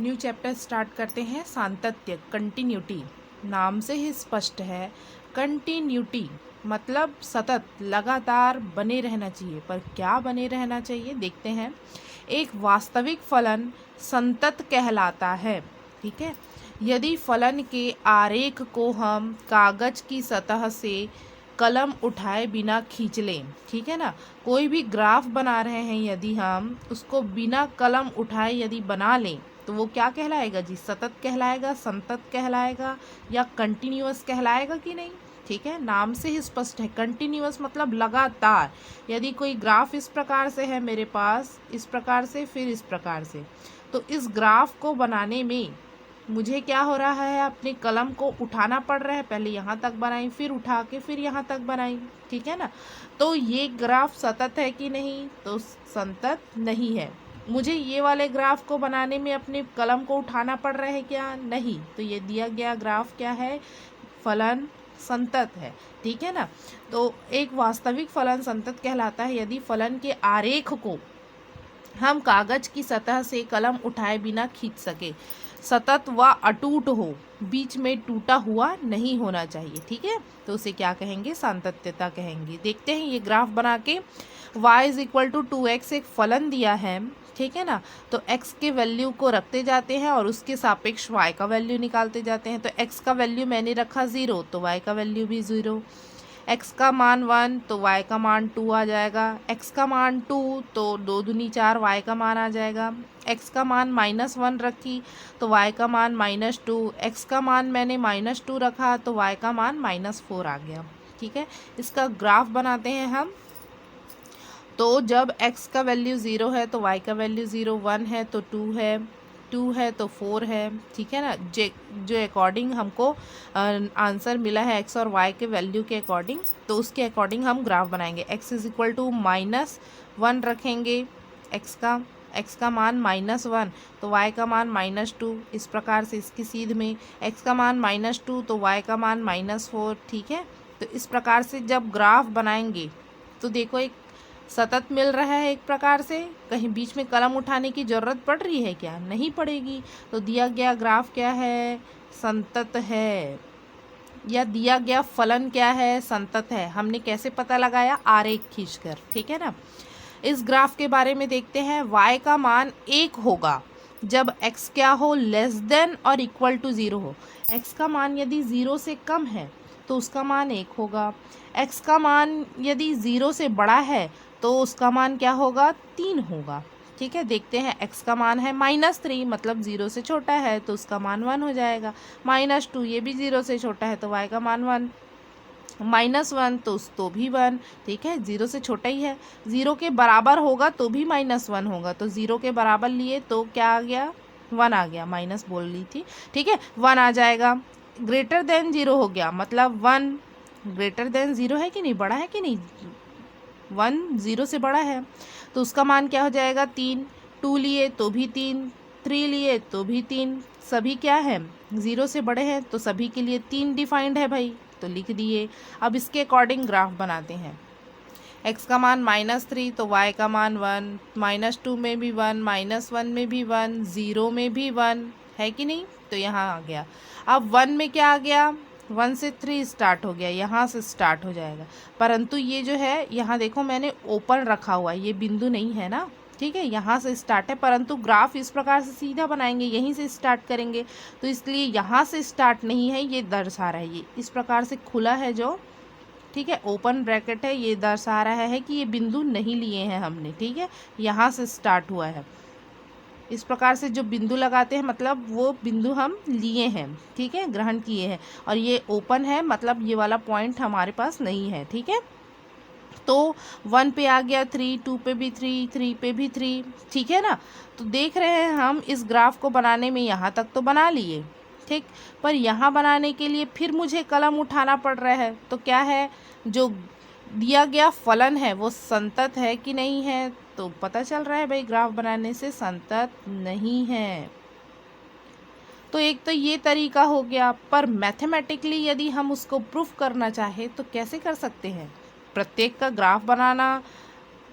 New chapter start करते हैं। सातत्य, कंटिन्यूटी, नाम से ही स्पष्ट है। कंटिन्यूटी मतलब सतत, लगातार बने रहना चाहिए। पर क्या बने रहना चाहिए, देखते हैं। एक वास्तविक फलन संतत कहलाता है। ठीक है, यदि फलन के आरेख को हम कागज की सतह से कलम उठाए बिना खींच लें, ठीक है ना, कोई भी ग्राफ बना रहे हैं, यदि हम उसको बिना कलम उठाए यदि बना लें तो वो क्या कहलाएगा जी? सतत कहलाएगा, संतत कहलाएगा या कंटिन्यूअस कहलाएगा कि नहीं? ठीक है, नाम से ही स्पष्ट है। कंटिन्यूअस मतलब लगातार। यदि कोई ग्राफ इस प्रकार से है मेरे पास, इस प्रकार से, फिर इस प्रकार से, तो इस ग्राफ को बनाने में मुझे क्या हो रहा है, अपने कलम को उठाना पड़ रहा है। पहले यहाँ तक बनाई, फिर उठा के फिर यहाँ तक बनाई, ठीक है ना। तो ये ग्राफ सतत है कि नहीं? तो संतत नहीं है। मुझे ये वाले ग्राफ को बनाने में अपने कलम को उठाना पड़ रहा है क्या? नहीं। तो ये दिया गया ग्राफ क्या है? फलन संतत है, ठीक है ना। तो एक वास्तविक फलन संतत कहलाता है यदि फलन के आरेख को हम कागज की सतह से कलम उठाए बिना खींच सके, सतत व अटूट हो, बीच में टूटा हुआ नहीं होना चाहिए। ठीक है, तो उसे क्या कहेंगे? सातत्यता कहेंगे। देखते हैं ये ग्राफ बना के। y = 2x एक फलन दिया है, ठीक है ना। तो x के वैल्यू को रखते जाते हैं और उसके सापेक्ष y का वैल्यू निकालते जाते हैं। तो x का वैल्यू मैंने रखा 0, तो y का वैल्यू भी 0। x का मान 1 तो y का मान 2 आ जाएगा। x का मान 2 तो 2 दूनी 4 y का मान आ जाएगा। x का मान -1 रखी तो y का मान -2। x का मान मैंने -2 रखा तो y का मान -4 आ गया। ठीक है, इसका ग्राफ बनाते हैं हम। तो जब x का वैल्यू 0 है तो y का वैल्यू 0, 1 है तो 2 है, 2 है तो 4 है, ठीक है ना। जो अकॉर्डिंग हमको आंसर मिला है x और y के वैल्यू के अकॉर्डिंग, तो उसके अकॉर्डिंग हम ग्राफ बनाएंगे। x = -1 रखेंगे, x का मान -1 तो y का मान -2, इस प्रकार से इसकी सीध में x का मान -2 तो y का मान -4। ठीक है, तो इस प्रकार से जब ग्राफ बनाएंगे तो देखो एक सतत मिल रहा है। एक प्रकार से कहीं बीच में कलम उठाने की ज़रूरत पड़ रही है क्या? नहीं पड़ेगी। तो दिया गया ग्राफ क्या है? संतत है। या दिया गया फलन क्या है? संतत है। हमने कैसे पता लगाया? आरेख खींचकर, ठीक है ना। इस ग्राफ के बारे में देखते हैं। y का मान 1 होगा जब x क्या हो? < और = 0 हो। x का मान यदि 0 से कम है तो उसका मान 1 होगा। x का मान यदि 0 से बड़ा है तो उसका मान क्या होगा? 3 होगा। ठीक है, देखते हैं। x का मान है -3 मतलब 0 से छोटा है तो उसका मान 1 हो जाएगा। -2 ये भी 0 से छोटा है तो y का मान 1। -1 तो भी 1, ठीक है, 0 से छोटा ही है। 0 के बराबर होगा तो भी -1 होगा, तो 0 के बराबर लिए तो क्या आ गया? 1 आ गया। माइनस बोल ली थी, ठीक है, 1 आ जाएगा। <0 हो गया मतलब 1 <0 है कि नहीं? बड़ा है कि नहीं? 1 0 से बड़ा है तो उसका मान क्या हो जाएगा? 3। 2 लिए तो भी 3, 3 लिए तो भी 3, सभी क्या है? 0 से बड़े हैं तो सभी के लिए 3 डिफाइंड है भाई, तो लिख दिए। अब इसके अकॉर्डिंग ग्राफ बनाते हैं। x का मान -3 तो y का मान 1, -2 में भी 1, -1 में भी 1, 0 में भी 1 है कि नहीं? तो यहाँ आ गया। अब 1 में क्या आ गया? 1 से 3 स्टार्ट हो गया, यहाँ से स्टार्ट हो जाएगा। परंतु ये जो है, यहाँ देखो मैंने ओपन रखा हुआ है, ये बिंदु नहीं है ना, ठीक है, यहाँ से स्टार्ट है। परंतु ग्राफ इस प्रकार से सीधा बनाएंगे, यहीं से स्टार्ट करेंगे, तो इसलिए यहाँ से स्टार्ट नहीं है, ये दर्शा रहा है, ये इस प्रकार से खुला है जो, ठीक है, ओपन ब्रैकेट है, ये दर्शा रहा है कि ये बिंदु नहीं लिए हैं हमने, ठीक है, यहाँ से स्टार्ट हुआ है। इस प्रकार से जो बिंदु लगाते हैं मतलब वो बिंदु हम लिए हैं, ठीक है, ग्रहण किए हैं। और ये ओपन है मतलब ये वाला पॉइंट हमारे पास नहीं है, ठीक है। तो 1 पे आ गया 3, 2 पे भी 3, 3 पे भी 3, ठीक है ना। तो देख रहे हैं हम इस ग्राफ को बनाने में यहाँ तक तो बना लिए, ठीक, पर यहाँ बनाने के लिए फिर मुझे कलम उठाना पड़ रहा है। तो क्या है, जो दिया गया फलन है वो संतत है कि नहीं है? तो पता चल रहा है भाई ग्राफ बनाने से संतत नहीं है। तो एक तो ये तरीका हो गया, पर मैथमेटिकली यदि हम उसको प्रूफ करना चाहे तो कैसे कर सकते हैं? प्रत्येक का ग्राफ बनाना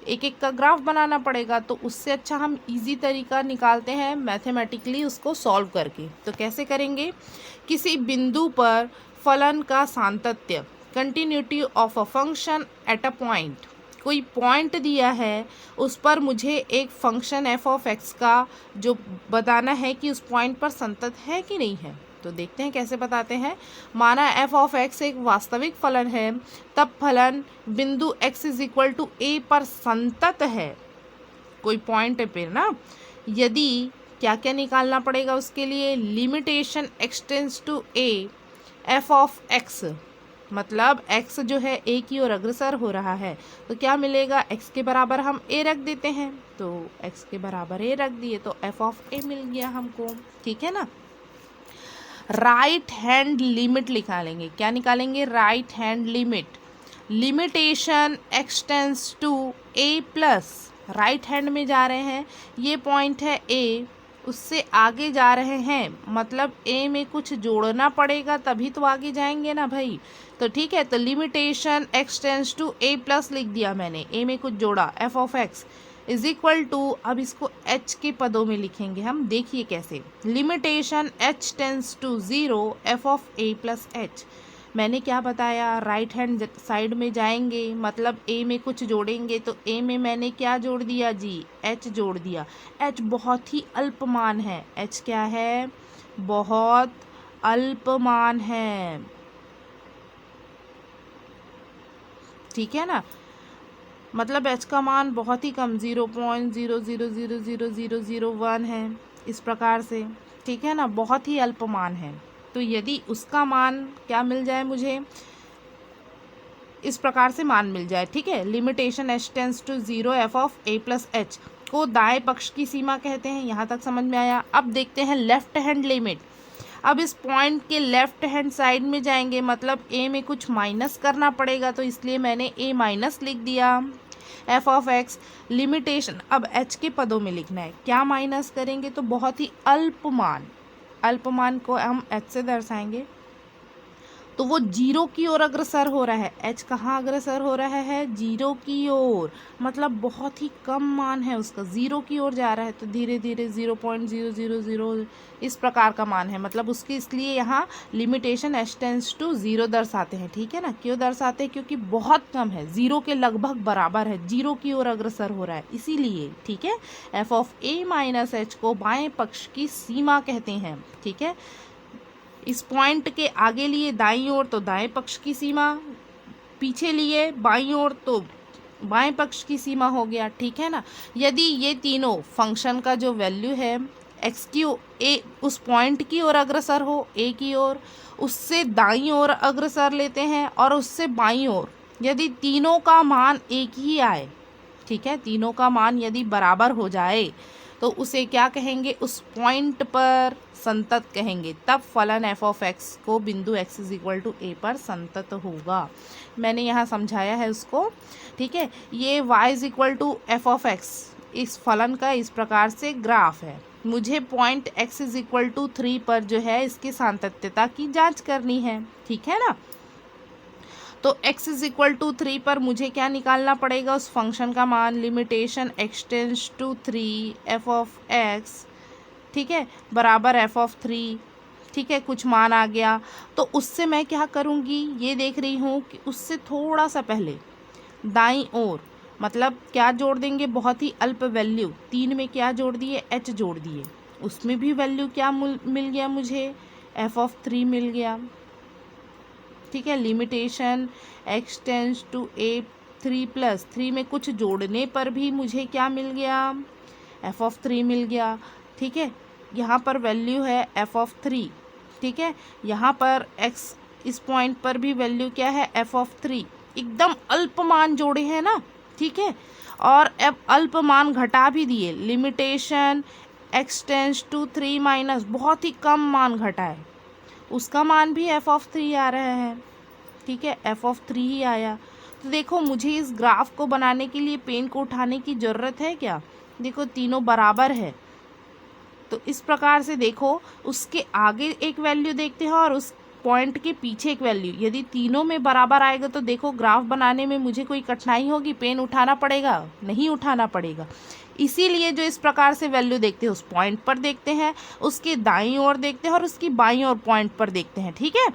एक एक का ग्राफ बनाना पड़ेगा। तो उससे अच्छा हम इजी तरीका निकालते हैं मैथमेटिकली उसको सॉल्व करके। तो कैसे करेंगे, किसी बिंदु पर फलन का सातत्य, continuity of a function at a point, कोई पॉइंट दिया है, उस पर मुझे एक फंक्शन एफ ऑफ एक्स का जो बताना है कि उस पॉइंट पर संतत है कि नहीं है। तो देखते हैं कैसे बताते हैं। माना एफ ऑफ एक्स एक वास्तविक फलन है, तब फलन बिंदु x is equal to a पर संतत है, कोई पॉइंट पे ना। यदि क्या क्या निकालना पड़ेगा उसके लिए, limitation extends to a f of x, मतलब x जो है a की ओर अग्रसर हो रहा है, तो क्या मिलेगा, x के बराबर हम a रख देते हैं, तो x के बराबर a रख दिए तो f ऑफ a मिल गया हमको, ठीक है ना। राइट हैंड लिमिट निकालेंगे, क्या निकालेंगे, right hand limit, limitation extends to a plus, right hand में जा रहे हैं, ये पॉइंट है a, उससे आगे जा रहे हैं, मतलब a में कुछ जोड़ना पड़ेगा तभी तो आगे जाएंगे ना भाई। तो ठीक है, तो limitation extends to a plus लिख दिया मैंने, a में कुछ जोड़ा, f of x is equal to, अब इसको h के पदों में लिखेंगे हम, देखिए कैसे, limitation h tends to 0 f of a plus h। मैंने क्या बताया, राइट हैंड साइड में जाएंगे मतलब a में कुछ जोड़ेंगे, तो a में मैंने क्या जोड़ दिया जी, h जोड़ दिया। h बहुत ही अल्पमान है, h क्या है, बहुत अल्पमान है, ठीक है ना, मतलब h का मान बहुत ही कम 0.00000001 है, इस प्रकार से, ठीक है ना, बहुत ही अल्पमान है। तो यदि उसका मान क्या मिल जाए मुझे, इस प्रकार से मान मिल जाए, ठीक है, limitation h tends to 0 f of a plus h को दाएं पक्ष की सीमा कहते हैं। यहाँ तक समझ में आया। अब देखते हैं लेफ्ट हैंड लिमिट। अब इस पॉइंट के लेफ्ट हैंड साइड में जाएंगे, मतलब a में कुछ माइनस करना पड़ेगा, तो इसलिए मैंने a माइनस लिख दिया, f ऑफ x लिमिटेशन, अब h के पदों में लिखना है, क्या माइनस करेंगे, तो बहुत ही अल्पमान, अल्पमान को हम h से दर्शाएंगे, तो वो जीरो की ओर अग्रसर हो रहा है, h कहाँ अग्रसर हो रहा है, जीरो की ओर, मतलब बहुत ही कम मान है उसका, जीरो की ओर जा रहा है, तो धीरे धीरे 0.000 इस प्रकार का मान है, मतलब उसकी, इसलिए यहाँ लिमिटेशन h टेंस टू 0 दर्शाते हैं, ठीक है ना। क्यों दर्शाते हैं, क्योंकि बहुत कम है, जीरो के लगभग बराबर है, जीरो की ओर अग्रसर हो रहा है, इसीलिए, ठीक है। f of a minus h को बाएं पक्ष की सीमा कहते हैं, ठीक है। इस पॉइंट के आगे लिए दाईं ओर तो दाएं पक्ष की सीमा, पीछे लिए बाईं ओर तो बाएं पक्ष की सीमा हो गया, ठीक है ना। यदि ये तीनों फंक्शन का जो वैल्यू है x की a उस पॉइंट की ओर अग्रसर हो, a की ओर, उससे दाईं ओर अग्रसर लेते हैं और उससे बाईं ओर, यदि तीनों का मान एक ही आए, ठीक है, तीनों का मान यदि बराबर हो जाए तो उसे क्या कहेंगे, उस पॉइंट पर संतत कहेंगे, तब फलन f ऑफ x को बिंदु x is equal to a पर संतत होगा। मैंने यहाँ समझाया है उसको, ठीक है। ये y is equal to f of x, इस फलन का इस प्रकार से ग्राफ है, मुझे point x is equal to 3 पर जो है इसकी सातत्यता की जांच करनी है, ठीक है ना। तो x इज इक्वल टू 3 पर मुझे क्या निकालना पड़ेगा, उस फंक्शन का मान, limitation x tends to 3 f of x, ठीक है, बराबर f ऑफ 3, ठीक है, कुछ मान आ गया, तो उससे मैं क्या करूँगी, ये देख रही हूँ कि उससे थोड़ा सा पहले दाईं ओर, मतलब क्या जोड़ देंगे, बहुत ही अल्प वैल्यू, 3 में क्या जोड़ दिए, h जोड़ दिए, उसमें भी वैल्यू क्या मिल गया मुझे, f ऑफ 3 मिल गया, ठीक है। Limitation x tends to a 3 plus 3 में कुछ जोड़ने पर भी मुझे क्या मिल गया, f ऑफ 3 मिल गया, ठीक है। यहाँ पर वैल्यू है f ऑफ 3, ठीक है, यहाँ पर x इस पॉइंट पर भी वैल्यू क्या है, f ऑफ 3, एकदम अल्प मान जोड़े हैं ना, ठीक है, और अब अल्प मान घटा भी दिए, limitation x tends to 3 minus, बहुत ही कम मान घटा है, उसका मान भी f ऑफ 3 आ रहा है, ठीक है, f ऑफ 3 ही आया। तो देखो मुझे इस ग्राफ को बनाने के लिए पेन को उठाने की ज़रूरत है क्या, देखो तीनों बराबर है, तो इस प्रकार से देखो उसके आगे एक वैल्यू देखते हैं और उस पॉइंट के पीछे एक वैल्यू, यदि तीनों में बराबर आएगा तो देखो ग्राफ बनाने में मुझे कोई कठिनाई होगी, पेन उठाना पड़ेगा? नहीं उठाना पड़ेगा। इसीलिए जो इस प्रकार से वैल्यू देखते हैं उस पॉइंट पर देखते हैं, उसके दाईं ओर देखते हैं और उसकी बाईं ओर पॉइंट पर देखते हैं, ठीक है।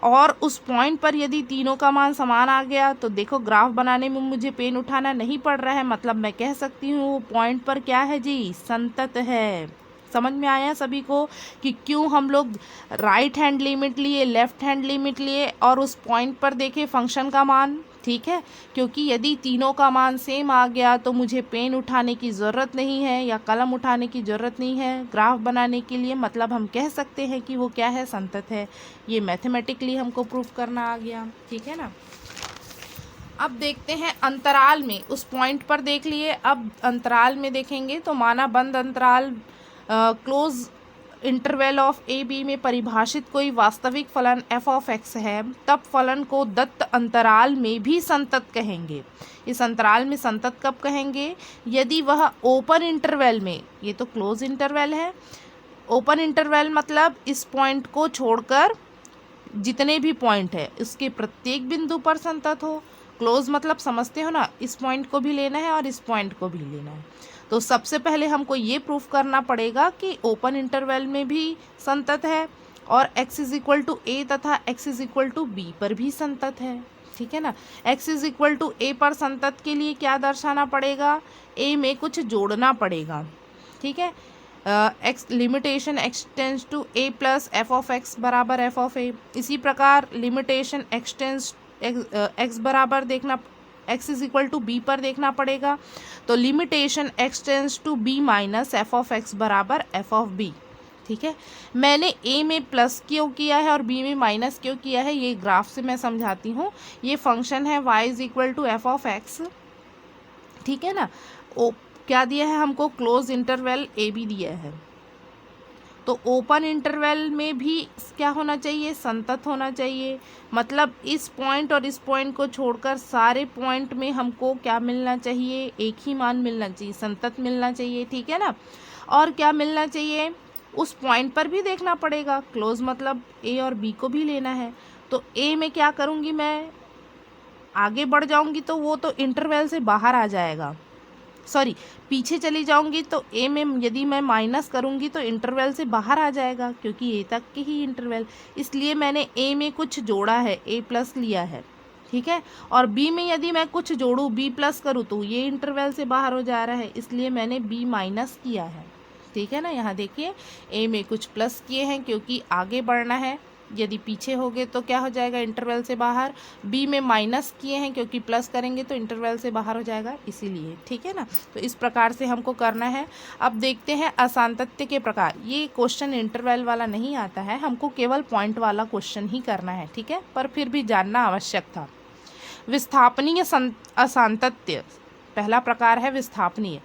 और उस पॉइंट पर यदि तीनों का मान समान आ गया तो देखो ग्राफ बनाने में मुझे पेन उठाना नहीं पड़ रहा है, मतलब मैं कह सकती हूँ वो पॉइंट पर क्या है जी, संतत है। समझ में आया सभी को कि क्यों हम लोग राइट हैंड लिमिट लिए, लेफ्ट हैंड लिमिट लिए और उस पॉइंट पर देखे फंक्शन का मान, ठीक है। क्योंकि यदि तीनों का मान सेम आ गया तो मुझे पेन उठाने की ज़रूरत नहीं है या कलम उठाने की ज़रूरत नहीं है ग्राफ बनाने के लिए, मतलब हम कह सकते हैं कि वो क्या है, संतत है। ये मैथमेटिकली हमको प्रूफ करना आ गया, ठीक है ना। अब देखते हैं अंतराल में, उस पॉइंट पर देख लिए, अब अंतराल में देखेंगे तो माना बंद अंतराल close interval of a b में परिभाषित कोई वास्तविक फलन एफ ऑफ एक्स है, तब फलन को दत्त अंतराल में भी संतत कहेंगे। इस अंतराल में संतत कब कहेंगे? यदि वह ओपन इंटरवल में, ये तो क्लोज इंटरवल है, ओपन इंटरवल मतलब इस पॉइंट को छोड़कर जितने भी पॉइंट है उसके प्रत्येक बिंदु पर संतत हो। क्लोज मतलब समझते हो ना, इस पॉइंट को भी लेना है और इस पॉइंट को भी लेना है। तो सबसे पहले हमको ये प्रूफ करना पड़ेगा कि ओपन इंटरवल में भी संतत है और x is equal to a तथा x is equal to b पर भी संतत है, ठीक है ना। x is equal to a पर संतत के लिए क्या दर्शाना पड़ेगा? a में कुछ जोड़ना पड़ेगा, ठीक है। x limitation x tends to a plus f of x बराबर एफ ऑफ ए। इसी प्रकार लिमिटेशन x टेंस x बराबर देखना, x is equal to b पर देखना पड़ेगा। तो limitation x tends to b minus f of x बराबर एफ ऑफ बी, ठीक है। मैंने a में प्लस क्यों किया है और b में माइनस क्यों किया है ये ग्राफ से मैं समझाती हूँ। ये फंक्शन है y is equal to f of x, ठीक है ना। क्या दिया है हमको? क्लोज इंटरवल ए बी दिया है। तो ओपन इंटरवल में भी क्या होना चाहिए? संतत होना चाहिए। मतलब इस पॉइंट और इस पॉइंट को छोड़कर सारे पॉइंट में हमको क्या मिलना चाहिए? एक ही मान मिलना चाहिए, संतत मिलना चाहिए, ठीक है ना। और क्या मिलना चाहिए? उस पॉइंट पर भी देखना पड़ेगा। क्लोज मतलब ए और बी को भी लेना है। तो ए में क्या करूँगी मैं? आगे बढ़ जाऊँगी तो वो तो इंटरवल से बाहर आ जाएगा, सॉरी पीछे चली जाऊंगी तो ए में यदि मैं माइनस करूंगी तो इंटरवल से बाहर आ जाएगा, क्योंकि ए तक के ही इंटरवल, इसलिए मैंने ए में कुछ जोड़ा है, ए प्लस लिया है, ठीक है। और बी में यदि मैं कुछ जोड़ूँ, बी प्लस करूँ तो ये इंटरवल से बाहर हो जा रहा है, इसलिए मैंने बी माइनस किया है, ठीक है ना। यहाँ देखिए ए में कुछ प्लस किए हैं क्योंकि आगे बढ़ना है, यदि पीछे हो गए तो क्या हो जाएगा? इंटरवल से बाहर। बी में माइनस किए हैं क्योंकि प्लस करेंगे तो इंटरवल से बाहर हो जाएगा, इसीलिए, ठीक है ना। तो इस प्रकार से हमको करना है। अब देखते हैं असांतत्य के प्रकार। ये क्वेश्चन इंटरवल वाला नहीं आता है, हमको केवल पॉइंट वाला क्वेश्चन ही करना है, ठीक है, पर फिर भी जानना आवश्यक था। विस्थापनीय असांतत्य, पहला प्रकार है विस्थापनीय।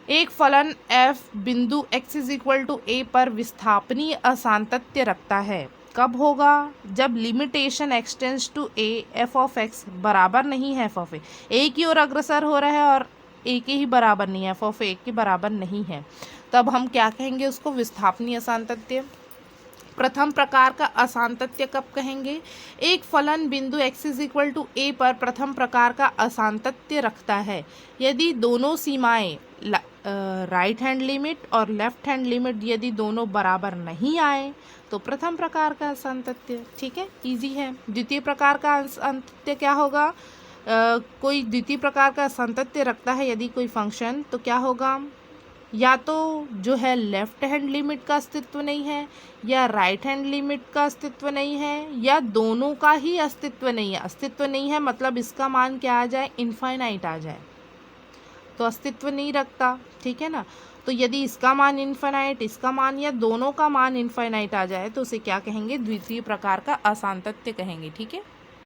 एक फलन f बिंदु x is equal to a पर विस्थापनीय असांतत्य रखता है। कब होगा? जब limitation x tends to a f of x बराबर नहीं है एफ ऑफ ए की ओर अग्रसर हो रहा है और a के ही बराबर नहीं है, एफ ऑफ ए के बराबर नहीं है, तब हम क्या कहेंगे उसको? विस्थापनीय असांतत्य। प्रथम प्रकार का असांतत्य कब कहेंगे? एक फलन बिंदु x is equal to a पर प्रथम प्रकार का असांतत्य रखता है यदि दोनों सीमाएं राइट हैंड लिमिट और लेफ्ट हैंड लिमिट यदि दोनों बराबर नहीं आए तो प्रथम प्रकार का असांतत्य, ठीक है, इजी है। द्वितीय प्रकार का असांतत्य क्या होगा? कोई द्वितीय प्रकार का असांतत्य रखता है यदि कोई फंक्शन, तो क्या होगा? या तो जो है लेफ्ट हैंड लिमिट का अस्तित्व नहीं है या राइट हैंड लिमिट का अस्तित्व नहीं है या दोनों का ही अस्तित्व नहीं है। अस्तित्व नहीं है मतलब इसका मान क्या आ जाए? इनफाइनाइट आ जाए, तो अस्तित्व नहीं रखता, ठीक है ना। तो यदि इसका मान इनफाइनाइट, इसका मान या दोनों का मान इनफाइनाइट आ जाए तो उसे क्या कहेंगे? द्वितीय प्रकार का असांतत्य कहेंगे, ठीक है।